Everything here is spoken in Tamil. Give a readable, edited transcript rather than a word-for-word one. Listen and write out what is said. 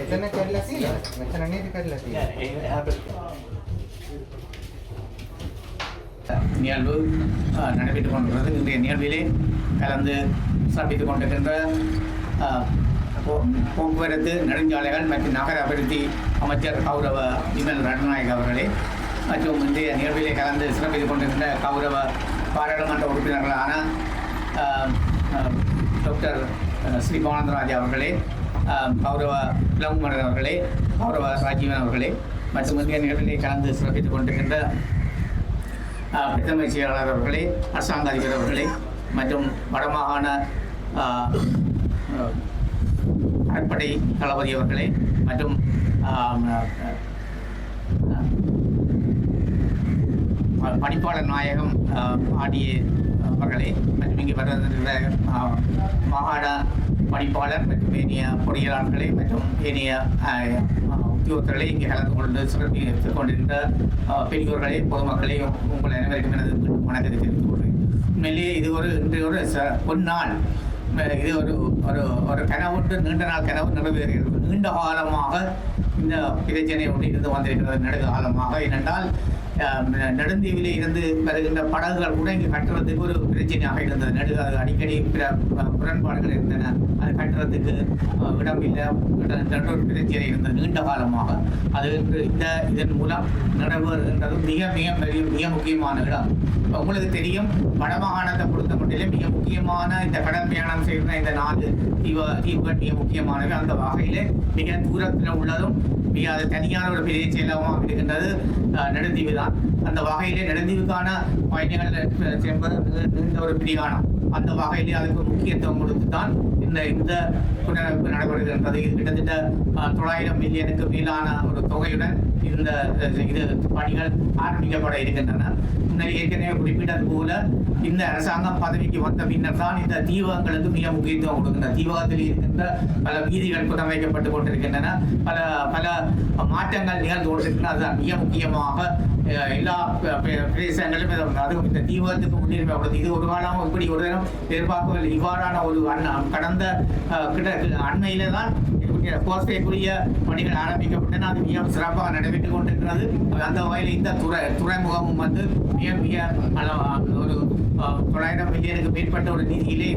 එතන කරලා තියෙනවා. මෙතන නේද කරලා තියෙන්නේ. நிகழ்வு நடைபெற்றுக் கொண்டிருக்கிறது. இன்றைய நிகழ்விலே கலந்து சிறப்பித்துக் கொண்டிருக்கின்ற போக்குவரத்து நெடுஞ்சாலைகள் மற்றும் நகர அபிவிருத்தி அமைச்சர் கௌரவ விமல் ரட்நாயக் அவர்களே, மற்றும் இன்றைய நிகழ்விலே கலந்து சிறப்பித்துக் கொண்டிருக்கின்ற கௌரவ பாராளுமன்ற உறுப்பினர்களான டாக்டர் ஸ்ரீ பவானந்தராஜ் அவர்களே, கௌரவ இளங்குமரன் அவர்களே, கௌரவ ராஜீவன் அவர்களே, மற்றும் இந்திய நிகழ்விலே கலந்து சிறப்பித்துக் கொண்டிருக்கின்ற பிரதம செயலாளர் அவர்களே, அரசாங்க அதிபர் அவர்களே, மற்றும் வடமாகாண கடற்படை தளபதி அவர்களே, மற்றும் பணிப்பாளர் நாயகம் ஆடிய அவர்களே, மற்றும் இங்கே வருகின்ற மாகாண பணிப்பாளர் மற்றும் ஏனைய பொறியியலாளர்களே மற்றும் ஏனைய உத்தியோகத்தர்களை இங்கே கலந்து கொண்டு சிறப்பித்துக் கொண்டிருக்கின்ற பெரியோர்களே, பொதுமக்களே, உங்கள் அனைவருக்கும் எனது வணக்கத்தை தெரிவித்துக் கொள்கிறேன். உண்மையிலேயே இது இன்றைய ஒரு பொன்னாள். இது ஒரு கனவு, நீண்ட நாள் கனவு நிறைவேறுகிறது. நீண்ட காலமாக இந்த பிரச்சனை இருந்து வந்திருக்கிறது. நெடு காலமாக. ஏனென்றால் நெடுந்தீவிலே இருந்து வருகின்ற படகுகள் கூட இங்கே கட்டுறதுக்கு ஒரு பிரச்சனையாக இருந்தது. அது அடிக்கடி முரண்பாடுகள் இருந்தன. அது கட்டுறதுக்கு இடம் இல்லை என்ற ஒரு பிரச்சனை இருந்தது நீண்ட காலமாக. அது இதன் மூலம் நிறைவேறுகின்றது. மிக முக்கியமான இடம். உங்களுக்கு தெரியும், வடமாகாணத்தை பொறுத்த மட்டிலே மிக முக்கியமான இந்த கடல் பிரயாணம் செய்கிற இந்த 4 தீவுகள் மிக முக்கியமானவை. அந்த வகையிலே மிக தூரத்தில் உள்ளதும் அது தனியான ஒரு பெரிய செயலகமாக இருக்கின்றது நெடுந்தீவு தான். அந்த வகையிலே நெடுந்தீவுக்கான பயணிகள் செல்வது நீண்ட ஒரு பிரயாணம். அந்த வகையிலே அதுக்கு முக்கியத்துவம் கொடுத்து தான் இந்த புனரமைப்பு நடைபெறுகின்றது. இது கிட்டத்தட்ட 900 மில்லியனுக்கு மேலான ஒரு தொகையுடன் இது பணிகள் ஆரம்பிக்கப்பட இருக்கின்றன. ஏற்கனவே குறிப்பிட்டது போல இந்த அரசாங்கம் பதவிக்கு வந்த பின்னர் தான் இந்த தீவகங்களுக்கு மிக முக்கியத்துவம் கொடுக்கின்றன. தீவகத்தில் இருக்கின்ற பல வீதிகள் புனரமைக்கப்பட்டுக் கொண்டிருக்கின்றன. பல மாற்றங்கள் நிகழ்ந்து கொண்டிருக்கின்றன. அதுதான் மிக முக்கியமாக எல்லா பிரதேசங்களிலும் அதுவும் இந்த தீவகத்துக்கு முன்னுரிமை கொடுத்து இது ஒரு காலம் இப்படி ஒரு தினம் எதிர்பார்க்கவில்லை. இவ்வாறான ஒரு கடந்த அண்மையில தான் கோஸ்டைக்குரிய பணிகள் ஆரம்பிக்கப்பட்டன. அது மிக சிறப்பாக நடைபெற்றுக் கொண்டிருக்கிறது. அந்த வகையில் இந்த துறைமுகமும் மிக ஒரு 900 மில்லியனுக்கு மேற்பட்ட ஒரு நிதியிலே